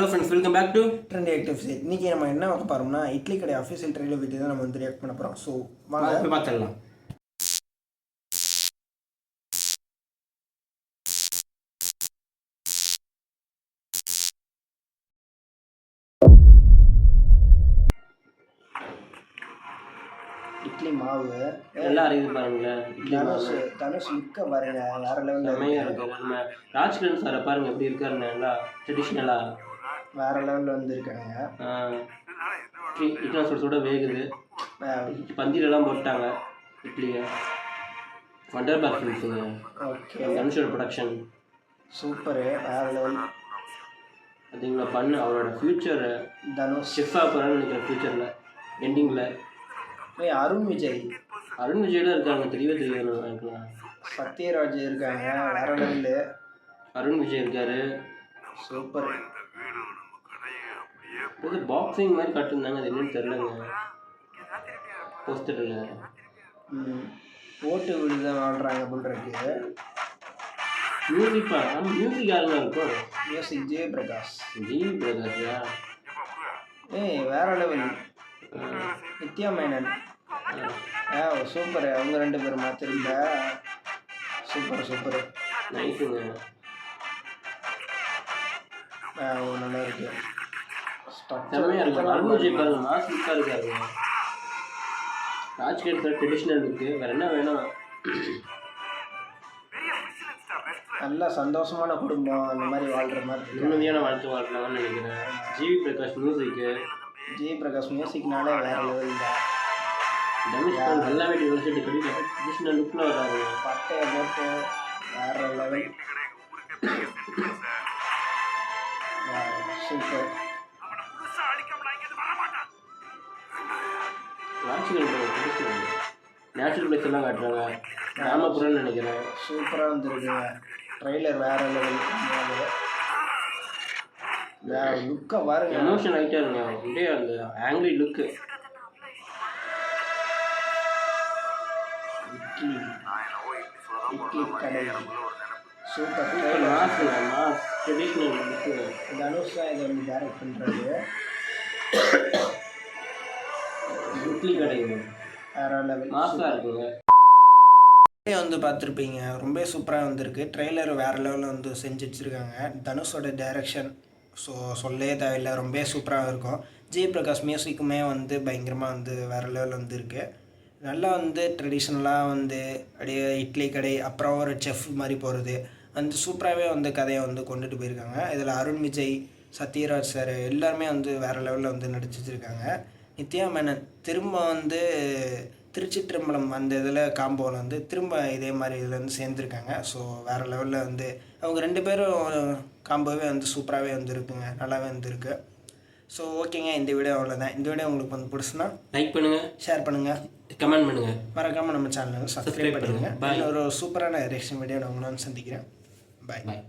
Hello friends, welcome back to trend actives. இன்றைக்கி நம்ம என்ன பார்க்க போகிறோம்னா இட்லி கடை அஃபீஷியல் ட்ரெயிலர் வீடியோ தான் நம்ம வந்து ரியாக்ட் பண்ண போகிறோம். ஸோ வாங்க போய் பார்த்துடலாம். இட்லி மாவு நல்லா இருக்குது பாருங்களேன். இட்லி தனுஷ் லுக்க பாருங்க, வேறு லெவலில் செம்மையாக இருக்குது. நம்ம ராஜ்கிரண் சாரை பாருங்க எப்படி இருக்காருன்னு, நல்லா ட்ரெடிஷ்னலாக வேறு லெவலில் வந்துருக்காங்க. இட்லி சுட வேகுது. பந்திலெல்லாம் போட்டாங்க இட்லியை. வண்டர் பார் ஃபிலிம்ஸுங்க. ஓகே, தனுஷோட ப்ரொடக்ஷன் சூப்பரு, வேறு லெவல். அதுங்களா பண்ணு அவரோட ஃப்யூச்சர் தனுஷ் ஷெஃபாக போகிறான்னு நினைக்கிறேன். ஃப்யூச்சரில் எண்டிங்கில் அருண் விஜய் தான் இருக்காங்க. தெரியாது இருக்கலாம். சத்யராஜ் இருக்காங்க, வேறு லெவலு. அருண் விஜய் இருக்காரு, சூப்பர். இது பாக்ஸிங் மாதிரி காட்டிருந்தாங்க, அது என்னன்னு தெரிலங்க போஸ்டரில். ஓட்டு வீடு தான் வாழ்கிறாங்க அப்படின்றது. மியூசிக் மியூசிக் யாருங்க இருக்கும்? Music G Prakash. பிரகாஷா? வேற லெவல். நித்யா மேனன் சூப்பர். அவங்க ரெண்டு பேருமா திரும்ப சூப்பர் சூப்பர். நைஸுங்க. நல்லா இருக்கு, செம்மையாக இருக்கும். அருண் விஜய் பாருங்க, மாஸ் லுக்காக இருக்காரு. ராஜ்கிரண் சார் ட்ரெடிஷ்னல் லுக்கு, வேறு என்ன வேணும்? நல்லா சந்தோஷமான குடும்பம், அந்த மாதிரி வாழ்கிற மாதிரி நிம்மதியான வாழ்க்கை வாழ்க்கலாம்னு நினைக்கிறேன். ஜிவி பிரகாஷ் மியூசிக்கு. ஜிவி பிரகாஷ் மியூசிக்னாலே வேறு லெவல் தான். தனுஷ் எல்லாமே யூனிவர்சிட்டி கடியில் ட்ரெடிஷ்னல் லுக்கில் வராங்க. பட்டையை போட்டு வேறு level. Super. Rajkiran traditional natural place எல்லாம் காட்டுறாங்க. கிராமப்புறம்னு நினைக்கிறேன். சூப்பராக வந்துருக்குங்க. ட்ரெய்லர் வேறு லெவல். லுக்கை பாருங்க, எமோஷன் ஆகிட்டே இருங்க. அப்படியே அந்த ஆங்கிரி லுக்கு. இட்லி கடை சூப்பர். மாஸ் ட்ரெடிஷ்னல் லுக்கு. தனுஷ் தான் இதை வந்து டைரக்ட் பண்ணுறது. இட்லி கடை வேறு லெவல், மாஸாக இருக்குங்க. வந்து பார்த்துருப்பீங்க, ரொம்ப சூப்பராக வந்திருக்கு. ட்ரெய்லர் வேறு லெவலில் வந்து செஞ்சு வச்சுருக்காங்க. தனுஷோட டைரக்ஷன் ஸோ சொல்லவே தேவையில்லை, ரொம்ப சூப்பராக இருக்கும். ஜி பிரகாஷ் மியூசிக்குமே வந்து பயங்கரமாக வந்து வேறு லெவலில் வந்து இருக்குது. நல்லா வந்து ட்ரெடிஷ்னலாக வந்து அப்படியே இட்லி கடை, அப்புறம் ஒரு செஃப் மாதிரி போகிறது, அந்த சூப்பராகவே வந்து கதையை வந்து கொண்டுட்டு போயிருக்காங்க. இதில் அருண் விஜய், சத்யராஜ் சார் எல்லாருமே வந்து வேறு லெவலில் வந்து நடிச்சு வச்சுருக்காங்க. நித்யா மேனன் திரும்ப வந்து திருச்சிற்றம்பலம் அந்த இதில் காம்போவில் வந்து திரும்ப இதே மாதிரி இதில் வந்து சேர்ந்துருக்காங்க. ஸோ வேறு லெவலில் வந்து அவங்க ரெண்டு பேரும் காம்போவே வந்து சூப்பராகவே வந்துருக்குங்க, நல்லாவே வந்துருக்கு. ஸோ ஓகேங்க, இந்த வீடியோ அவ்வளோதான். இந்த வீடியோ உங்களுக்கு வந்து பிடிச்சுன்னா லைக் பண்ணுங்கள், ஷேர் பண்ணுங்கள், கமெண்ட் பண்ணுங்கள், மறக்காமல் நம்ம சேனலை சப்ஸ்கிரைப் பண்ணுங்கள். ஒரு சூப்பரான ரியாக்ஷன் வீடியோ நான் உங்களை வந்து சந்திக்கிறேன். பாய்.